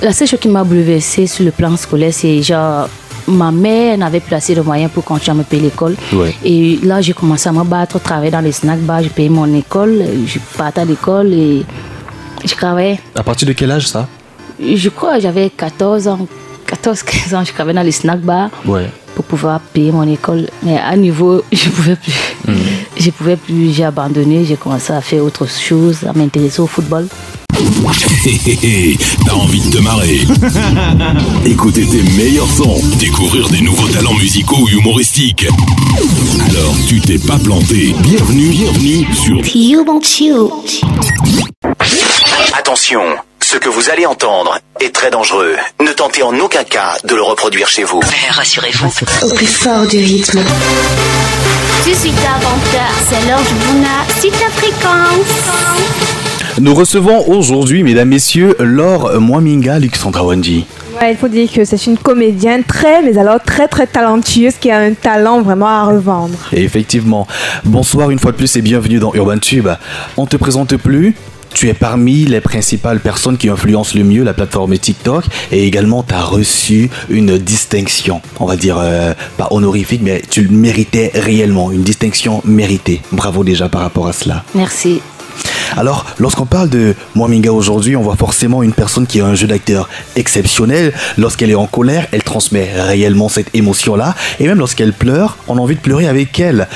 La seule chose qui m'a bouleversée sur le plan scolaire, c'est genre, ma mère n'avait plus assez de moyens pour continuer à me payer l'école. Ouais. Et là, j'ai commencé à me battre, travailler dans les snack bars, je payais mon école, je partais à l'école et je travaillais. À partir de quel âge ça? Je crois que j'avais 14 ans, 14-15 ans, je travaillais dans les snack bars. Ouais. Pour pouvoir payer mon école. Mais à niveau, je pouvais plus. Je pouvais plus, j'ai abandonné, j'ai commencé à faire autre chose, à m'intéresser au football. T'as envie de te marrer. Écouter tes meilleurs sons, découvrir des nouveaux talents musicaux ou humoristiques. Alors tu t'es pas planté. Bienvenue sur Attention, ce que vous allez entendre est très dangereux. Ne tentez en aucun cas de le reproduire chez vous. Rassurez-vous. Au plus fort du rythme. Je suis ta venteur, c'est l'heure du Bouna, c'est ta fréquence. Nous recevons aujourd'hui, mesdames, messieurs, Laure Mwaminga Luxandra Wanji. Ouais, il faut dire que c'est une comédienne mais alors très talentueuse qui a un talent vraiment à revendre. Et effectivement, bonsoir une fois de plus et bienvenue dans Urban Tube. On te présente plus. Tu es parmi les principales personnes qui influencent le mieux la plateforme TikTok et également tu as reçu une distinction, on va dire pas honorifique, mais tu le méritais réellement, une distinction méritée. Bravo déjà par rapport à cela. Merci. Alors, lorsqu'on parle de Mwaminga aujourd'hui, on voit forcément une personne qui a un jeu d'acteur exceptionnel. Lorsqu'elle est en colère, elle transmet réellement cette émotion-là. Et même lorsqu'elle pleure, on a envie de pleurer avec elle.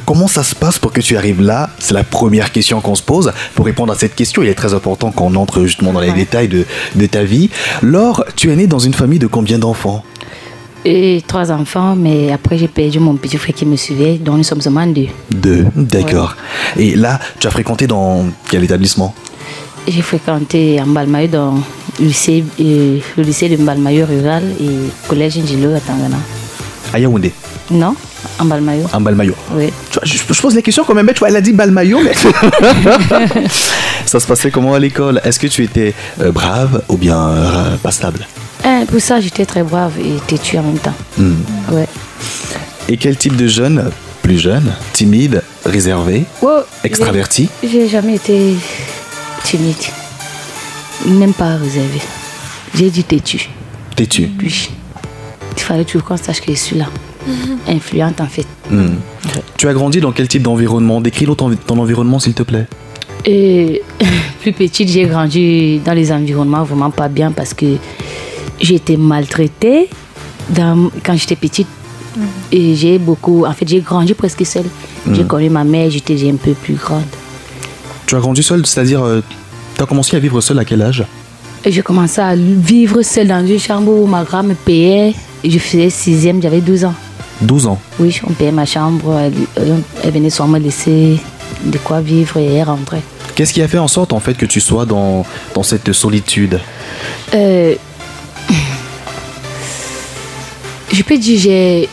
Comment ça se passe pour que tu arrives là? C'est la première question qu'on se pose. Pour répondre à cette question, il est très important qu'on entre justement dans les détails de ta vie. Laure, tu es née dans une famille de combien d'enfants? Et 3 enfants, mais après j'ai perdu mon petit frère qui me suivait, donc nous sommes seulement 2. 2, d'accord. Ouais. Et là, tu as fréquenté dans quel établissement? J'ai fréquenté en Mbalmayo dans le lycée de Mbalmayo rural et collège Njilo à Tangana. À Yaoundé? Non, en Mbalmayo. En Mbalmayo? Oui. Tu vois, je pose la question quand même, tu vois, elle a dit Mbalmayo, mais... Ça se passait comment à l'école? Est-ce que tu étais brave ou bien pas stable? Pour ça, j'étais très brave et têtue en même temps. Ouais. Et quel type de jeune? Plus jeune, timide, réservé, extraverti? J'ai jamais été timide, même pas réservé. J'ai dit têtue. Têtue? Oui. Il fallait toujours qu'on sache que je suis là. Influente en fait. Ouais. Tu as grandi dans quel type d'environnement? Décris-nous ton environnement s'il te plaît. Plus petite, j'ai grandi dans les environnements vraiment pas bien parce que j'ai été maltraitée quand j'étais petite. Et j'ai grandi presque seule. J'ai connu ma mère, j'étais un peu plus grande. Tu as grandi seule, c'est-à-dire, tu as commencé à vivre seule à quel âge? J'ai commencé à vivre seule dans une chambre où ma grand me payait. Je faisais 6e, j'avais 12 ans. 12 ans? Oui, on payait ma chambre, elle venait souvent me laisser de quoi vivre et elle rentrait. Qu'est-ce qui a fait en sorte en fait que tu sois dans cette solitude? Je peux dire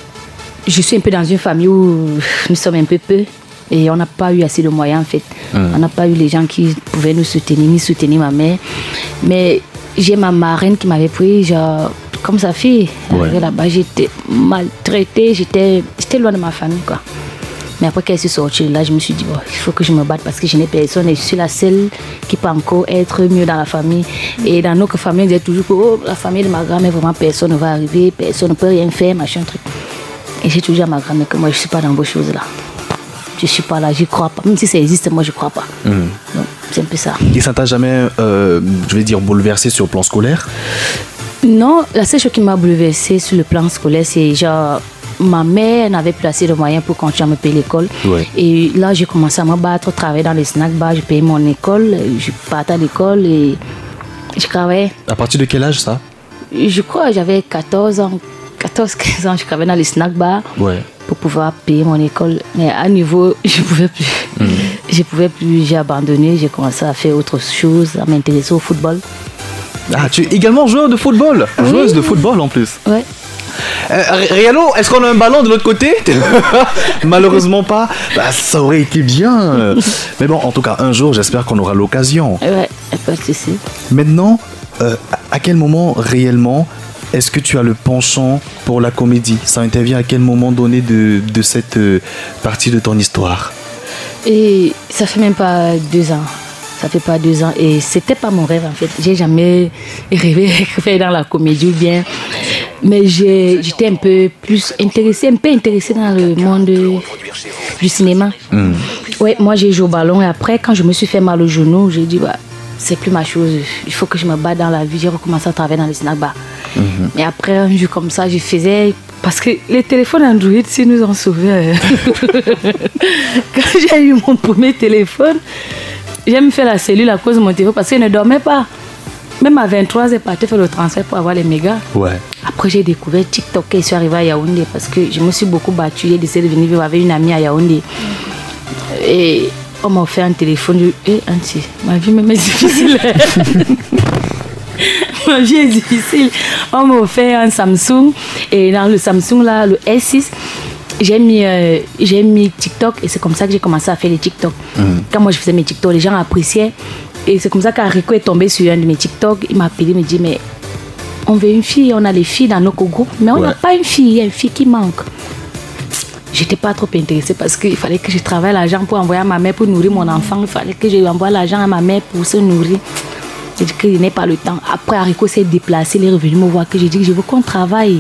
je suis un peu dans une famille où nous sommes un peu peu et on n'a pas eu assez de moyens en fait. On n'a pas eu les gens qui pouvaient nous soutenir, ni soutenir ma mère. Mais j'ai ma marraine qui m'avait pris genre comme sa fille. Ouais. Là-bas, j'étais maltraitée, j'étais loin de ma famille quoi. Mais après qu'elle s'est sortie là, je me suis dit il faut que je me batte parce que je n'ai personne et je suis la seule qui peut encore être mieux dans la famille. Et dans notre famille, on disait toujours que la famille de ma grand-mère, vraiment personne ne va arriver, personne ne peut rien faire, machin truc. Et j'ai toujours dit à ma grand-mère que moi je ne suis pas dans vos choses là. Je ne suis pas là, j'y crois pas. Même si ça existe, moi je ne crois pas. Donc c'est un peu ça. Et ça t'a jamais, je vais dire, bouleversé sur le plan scolaire? Non, la seule chose qui m'a bouleversée sur le plan scolaire, c'est genre ma mère n'avait plus assez de moyens pour continuer à me payer l'école. Ouais. Et là, j'ai commencé à me battre, travailler dans les snack bars, je payais mon école, je partais à l'école et je travaillais. À partir de quel âge ça? Je crois que j'avais 14 ans, 14-15 ans, je travaillais dans les snack bars pour pouvoir payer mon école. Mais à niveau, je ne pouvais plus. Je pouvais plus, j'ai abandonné, j'ai commencé à faire autre chose, à m'intéresser au football. Ah, tu es également joueur de football? Oui. Joueuse de football en plus? Ouais. Riano, est-ce qu'on a un ballon de l'autre côté? Malheureusement pas. Bah, ça aurait été bien. Mais bon, en tout cas, un jour, j'espère qu'on aura l'occasion. Ouais, pas de souci. Maintenant, à quel moment réellement est-ce que tu as le penchant pour la comédie? Ça intervient à quel moment donné de cette partie de ton histoire? Et ça fait même pas 2 ans. Ça fait pas 2 ans. Et c'était pas mon rêve, en fait. J'ai jamais rêvé de faire dans la comédie ou bien. Mais j'étais un peu intéressée dans le monde du cinéma. Ouais, moi, j'ai joué au ballon. Et après, quand je me suis fait mal au genou, j'ai dit, c'est plus ma chose. Il faut que je me batte dans la vie. J'ai recommencé à travailler dans les snack bars. Mais après, un jour comme ça, je faisais... Parce que les téléphones Android, si nous en souvenons. Quand j'ai eu mon premier téléphone, j'ai me fait la cellule à cause de mon téléphone parce qu'il ne dormait pas. Même à 23, j'ai parti faire le transfert pour avoir les mégas. Ouais. Après, j'ai découvert TikTok et je suis arrivée à Yaoundé parce que je me suis beaucoup battue. J'ai décidé de venir vivre avec une amie à Yaoundé. Et on m'a offert un téléphone. Auntie, ma vie même est difficile. Ma vie est difficile. On m'a offert un Samsung. Et dans le Samsung, là, le S6, j'ai mis TikTok. Et c'est comme ça que j'ai commencé à faire les TikTok. Quand moi, je faisais mes TikTok, les gens appréciaient. Et c'est comme ça qu'Arico est tombé sur un de mes TikTok. Il m'a appelé, il me dit, mais on veut une fille. On a les filles dans notre groupe. Mais on n'a pas une fille. Il y a une fille qui manque. J'étais pas trop intéressée parce qu'il fallait que je travaille l'argent pour envoyer à ma mère pour nourrir mon enfant. Il fallait que je envoie l'argent à ma mère pour se nourrir. J'ai dit qu'il n'ait pas le temps. Après, Arico s'est déplacé, il est revenu me voir, que j'ai dit que je veux qu'on travaille.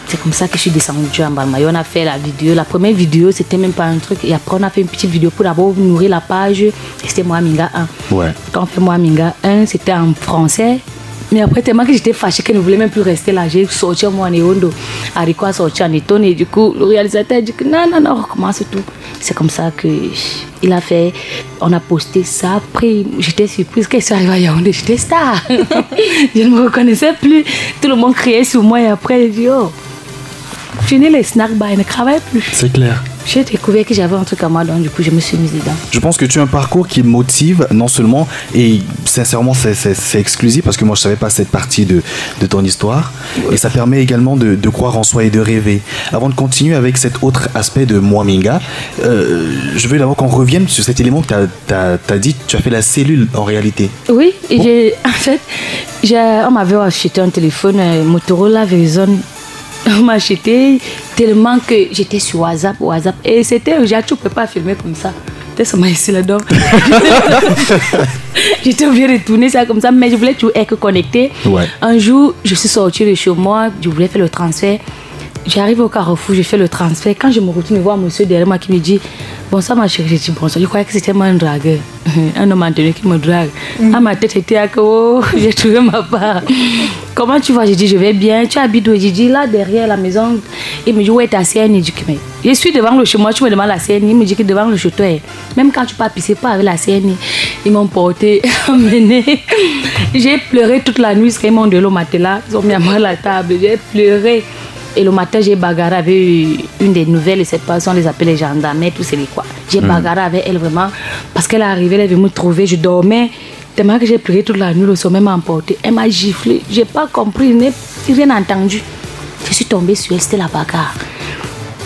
C'est comme ça que je suis descendue en Balmayo. On a fait la vidéo. La première vidéo, c'était même pas un truc. Et après, on a fait une petite vidéo pour d'abord nourrir la page. Et c'était Moi Minga 1. Ouais. Quand on fait Moi Minga 1, c'était en français. Mais après, tellement que j'étais fâchée qu'elle ne voulait même plus rester là. J'ai sorti moi en Eondo. Arico a sorti en Eton. Et du coup, le réalisateur a dit que non, on recommence tout. C'est comme ça qu'il a fait. On a posté ça. Après, j'étais surprise qu'elle soit arrivée à Yaoundé. J'étais star. Je ne me reconnaissais plus. Tout le monde criait sur moi. Et après, j'ai dit, fini les snack bars, ne travaille plus. C'est clair. J'ai découvert que j'avais un truc à moi, donc du coup, je me suis mise dedans. Je pense que tu as un parcours qui motive, non seulement, et sincèrement, c'est exclusif parce que moi, je ne savais pas cette partie de ton histoire. Et ça permet également de croire en soi et de rêver. Avant de continuer avec cet autre aspect de Moi Minga, je veux d'abord qu'on revienne sur cet élément que tu as dit, tu as fait la cellule en réalité. Oui, en fait, on m'avait acheté un téléphone Motorola Verizon. On m'a acheté tellement que j'étais sur WhatsApp. Et c'était, tu ne peux pas filmer comme ça. Ça m'a ici là-dedans. J'étais obligée de tourner ça comme ça, mais je voulais toujours être connectée. Ouais. Un jour, je suis sortie de chez moi, je voulais faire le transfert. J'arrive au Carrefour, je fais le transfert. Quand je me retourne voir monsieur derrière moi qui me dit bonsoir ma chérie, j'ai dit bonsoir. Je croyais que c'était moi un dragueur. Un homme entendu qui me drague. À ma tête, c'était à que j'ai trouvé ma part. Comment tu vas? J'ai dit je vais bien. Tu habites où? J'ai dit là derrière la maison. Il me dit où est ta CN? Il dit que mais je suis devant le chez moi, tu me demandes la CN. Il me dit que devant le chez toi. Même quand tu ne peux pas pisser pas avec la CN, ils m'ont porté, emmené. J'ai pleuré toute la nuit. Ils m'ont donné le matelas. Ils ont mis à moi la table. J'ai pleuré. Et le matin, j'ai bagarré avec une des nouvelles, cette personne, on les appelle les gendarmes, tout c'est quoi. J'ai bagarré avec elle vraiment, parce qu'elle est arrivée, elle est venue me trouver, je dormais, tellement que j'ai pleuré toute la nuit, le sommeil m'a emporté. Elle m'a giflé, j'ai pas compris, je n'ai rien entendu. Je suis tombée sur elle, c'était la bagarre.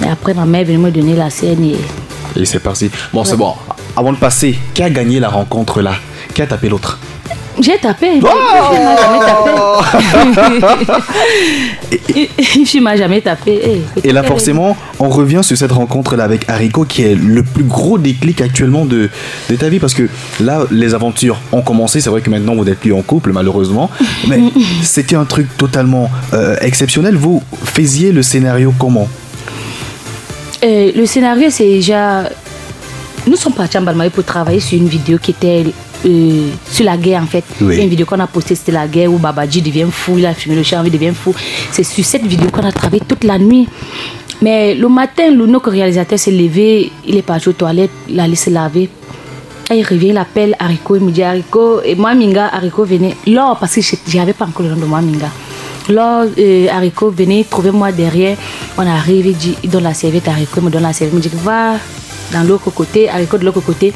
Et après, ma mère est venue me donner la scène. Et c'est parti. Bon, c'est bon. Avant de passer, qui a gagné la rencontre là? Qui a tapé l'autre? J'ai tapé. Une fille m'a jamais tapé. Et là, forcément, on revient sur cette rencontre-là avec Arico qui est le plus gros déclic actuellement de ta vie. Parce que là, les aventures ont commencé. C'est vrai que maintenant, vous n'êtes plus en couple, malheureusement. Mais c'était un truc totalement exceptionnel. Vous faisiez le scénario comment? Le scénario, c'est déjà... Nous sommes partis en Balmayo pour travailler sur une vidéo qui était... sur la guerre en fait. Oui. Une vidéo qu'on a postée, c'était la guerre où Babaji devient fou, il a fumé le champ, il devient fou. C'est sur cette vidéo qu'on a travaillé toute la nuit. Mais le matin, notre réalisateur s'est levé, il est parti aux toilettes, il allait se laver. Et il revient, il appelle Arico, il me dit Arico, et moi Minga, Arico venait. Là, parce que je n'avais pas encore le nom de moi Minga. Là, Arico venait trouver moi derrière. On arrive, il donne la serviette à Arico, il me donne la serviette, il me dit va dans l'autre côté, Arico de l'autre côté.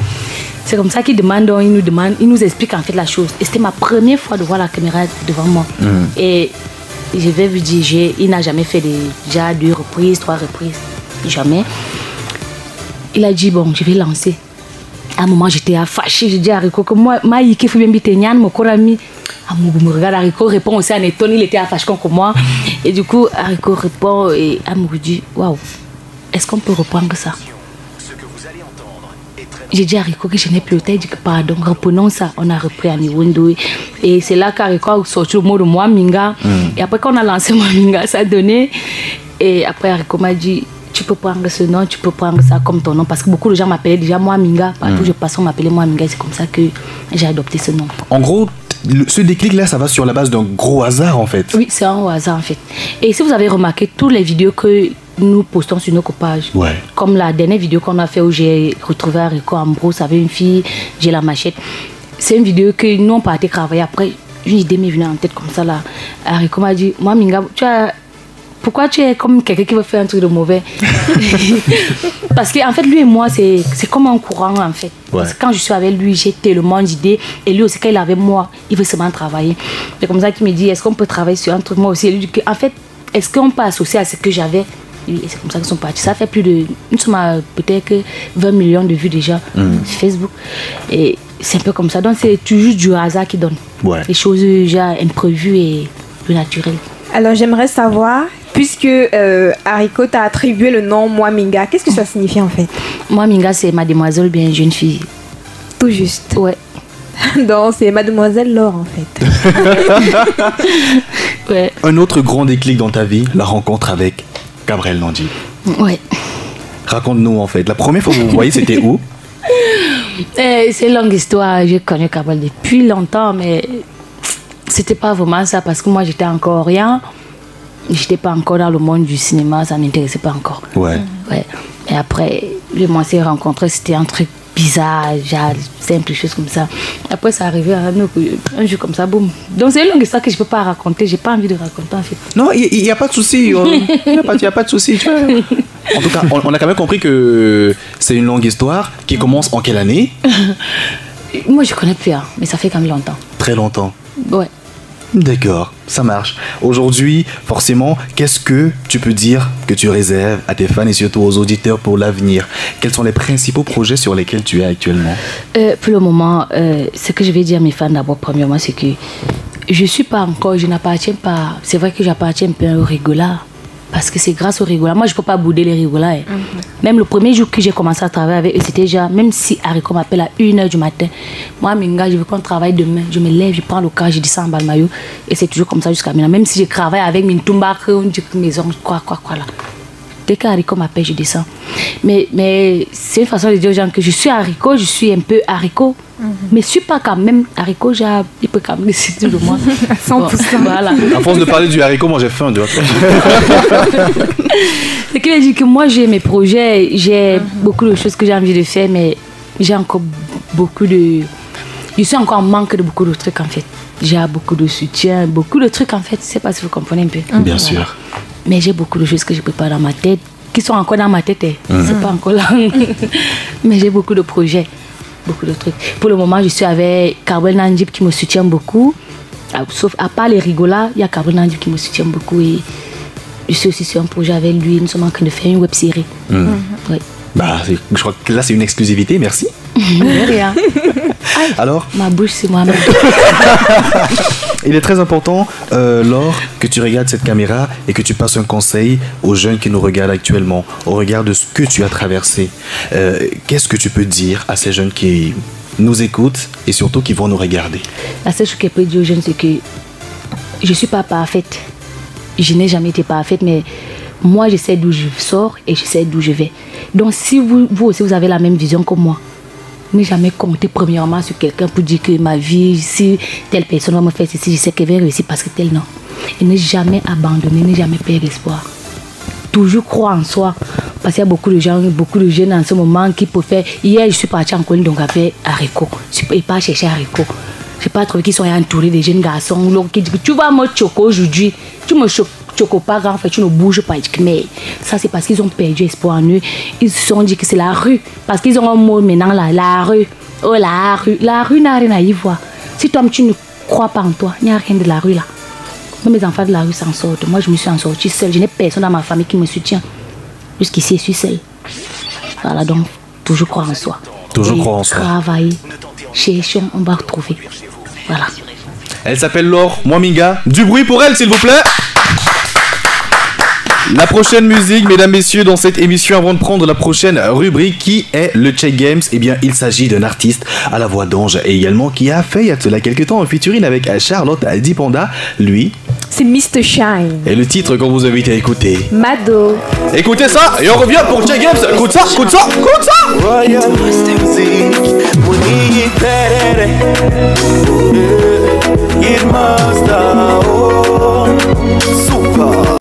C'est comme ça qu'il demande, il nous explique en fait la chose. Et c'était ma première fois de voir la caméra devant moi. Et je vais vous dire, il n'a jamais fait déjà 2 reprises, 3 reprises. Jamais. Il a dit, bon, je vais lancer. À un moment, j'étais fâchée. Je dis à Arico que moi, il faut bien m'éteigner, mon corps ami. Me regarde, Arico répond aussi en étonne, il était fâché comme moi. Et du coup, Arico répond et Amour dit, waouh, est-ce qu'on peut reprendre ça? Ce que vous allez entendre est très J'ai dit à Rico que je n'ai plus le temps. Il dit que pardon, reprenons ça. On a repris à Niwondo. Et c'est là qu'Arico a sorti le mot de moi, Minga. Et après, quand on a lancé moi, Minga, ça a donné. Et après, Arico m'a dit, tu peux prendre ce nom, tu peux prendre ça comme ton nom. Parce que beaucoup de gens m'appelaient déjà moi, Minga. Partout où je passe, on m'appelait moi, Minga. C'est comme ça que j'ai adopté ce nom. En gros, ce déclic-là, ça va sur la base d'un gros hasard, en fait. Oui, c'est un hasard, en fait. Et si vous avez remarqué, toutes les vidéos que nous postons sur nos pages, comme la dernière vidéo qu'on a fait où j'ai retrouvé Arico en brousse avec une fille, j'ai la machette. C'est une vidéo que nous, on partait travailler. Après, une idée m'est venue en tête comme ça, là. Arico m'a dit, moi, Minga, pourquoi tu es comme quelqu'un qui veut faire un truc de mauvais? Parce qu'en fait, lui et moi, c'est comme un courant, en fait. Parce que quand je suis avec lui, j'ai tellement d'idées. Et lui aussi, quand il est avec moi, il veut seulement travailler. C'est comme ça qu'il me dit, est-ce qu'on peut travailler sur un truc? Moi aussi, lui dit, en fait, est-ce qu'on peut associer à ce que j'avais? Et c'est comme ça qu'ils sont partis. Ça fait plus de... Nous sommes à peut-être 20 millions de vues déjà sur Facebook. Et c'est un peu comme ça. Donc, c'est toujours du hasard qui donne. Les choses déjà imprévues et plus naturelles. Alors, j'aimerais savoir, puisque Arico t'a attribué le nom Moi Minga, qu'est-ce que ça signifie en fait? Moi Minga, c'est mademoiselle bien jeune fille. Tout juste. Ouais. Donc, c'est mademoiselle Laure en fait. Ouais. Un autre grand déclic dans ta vie, la rencontre avec Gabriel Nandji. Ouais. Raconte-nous en fait. La première fois que vous vous voyez, c'était où? C'est une longue histoire. J'ai connu Gabriel depuis longtemps, mais c'était pas vraiment ça parce que moi j'étais encore rien. J'étais pas encore dans le monde du cinéma, ça m'intéressait pas encore. Ouais. Et après, on s'est rencontrés, c'était un truc bizarre, genre simple, choses comme ça. Après, ça arrivait un jour comme ça, boum. Donc, c'est une longue histoire que je peux pas raconter, j'ai pas envie de raconter en fait. Non, il n'y a pas de souci. Il n'y a pas de souci. Tu vois. En tout cas, on a quand même compris que c'est une longue histoire qui commence en quelle année? Moi, je connais plus, hein, mais ça fait quand même longtemps. Très longtemps. Ouais. D'accord, ça marche. Aujourd'hui, forcément, qu'est-ce que tu peux dire que tu réserves à tes fans et surtout aux auditeurs pour l'avenir? Quels sont les principaux projets sur lesquels tu es actuellement? Pour le moment, ce que je vais dire à mes fans d'abord, premièrement, c'est que je suis pas encore, je n'appartiens pas. C'est vrai que j'appartiens un peu au Rigola. Parce que c'est grâce au Rigola. Moi, je ne peux pas bouder les Rigola. Hein. Même le premier jour que j'ai commencé à travailler avec eux, c'était déjà, même si Arico m'appelle à 1h du matin, moi, Minga, je veux qu'on travaille demain. Je me lève, je prends le car, je descends en bas le maillot. Et c'est toujours comme ça jusqu'à maintenant. Même si je travaille avec Mintumba, on dit que mes hommes, quoi là. Dès qu'Arico m'appelle, je descends. Mais c'est une façon de dire aux gens que je suis Arico, je suis un peu Arico. Mais je ne suis pas quand même Arico, il peut quand même décider de moi. 100%. Bon, voilà. À force de parler du haricot, moi j'ai faim. C'est qu'il a dit que moi j'ai mes projets, j'ai beaucoup de choses que j'ai envie de faire, mais j'ai encore beaucoup de... Je suis encore en manque de beaucoup de trucs en fait. J'ai beaucoup de soutien, beaucoup de trucs en fait. Je ne sais pas si vous comprenez un peu. Bien sûr. Mais j'ai beaucoup de choses que je prépare dans ma tête, qui sont encore dans ma tête. C'est pas encore là. Mais j'ai beaucoup de projets, beaucoup de trucs. Pour le moment, je suis avec Gabriel Nandji qui me soutient beaucoup. Sauf à part les Rigola, il y a Gabriel Nandji qui me soutient beaucoup. Et je suis aussi sur un projet avec lui. Nous sommes en train de faire une web série. Ouais. Bah, je crois que là, c'est une exclusivité. Merci. Rien. Alors, ma bouche, c'est moi-même. il est très important, Laure, que tu regardes cette caméra et que tu passes un conseil aux jeunes qui nous regardent actuellement, au regard de ce que tu as traversé. Qu'est-ce que tu peux dire à ces jeunes qui nous écoutent et surtout qui vont nous regarder? La seule chose que je peux dire aux jeunes, c'est que je ne suis pas parfaite. Je n'ai jamais été parfaite, mais moi, je sais d'où je sors et je sais d'où je vais. Donc, si vous aussi, vous avez la même vision que moi, ne jamais compter premièrement sur quelqu'un pour dire que ma vie, si telle personne va me faire ceci, je sais qu'elle va réussir parce que tel non. Et ne jamais abandonner, ne jamais perdre espoir. Toujours croire en soi. Parce qu'il y a beaucoup de gens, beaucoup de jeunes en ce moment qui peuvent faire. Hier, je suis partie en Colombie donc avec Arico. Je ne suis pas chercher Arico. Je n'ai pas trouvé qu'ils sont entourés de jeunes garçons qui disent que tu vas me choquer aujourd'hui. Tu me choques pas, en fait, tu ne bouges pas. Mais ça, c'est parce qu'ils ont perdu espoir en eux. Ils se sont dit que c'est la rue. Parce qu'ils ont un mot maintenant là, la rue. Oh, la rue. La rue n'a rien à y voir. Si toi, tu ne crois pas en toi, il n'y a rien de la rue là. Même mes enfants de la rue s'en sortent. Moi, je me suis en sortie seule. Je n'ai personne dans ma famille qui me soutient. Jusqu'ici, je suis seule. Voilà, donc, toujours croire en soi. Toujours croire en soi. Travailler. Cherchons, on va retrouver. Voilà. Elle s'appelle Laure Moi Minga. Du bruit pour elle, s'il vous plaît. La prochaine musique, mesdames, messieurs, dans cette émission, avant de prendre la prochaine rubrique qui est le Check Games, eh bien, il s'agit d'un artiste à la voix d'ange et également qui a fait il y a cela quelques temps un featuring avec Charlotte Dipanda. Lui, c'est Mr. Shine. Et le titre qu'on vous invite à écouter, Mado. Écoutez ça et on revient pour Check Games. Écoute ça, écoute ça, écoute ça.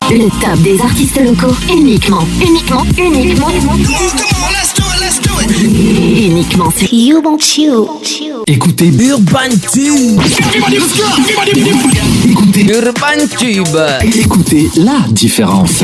Le top des artistes locaux uniquement sur You Want You. Écoutez Urban Tube. Écoutez Urban Tube. Écoutez la différence.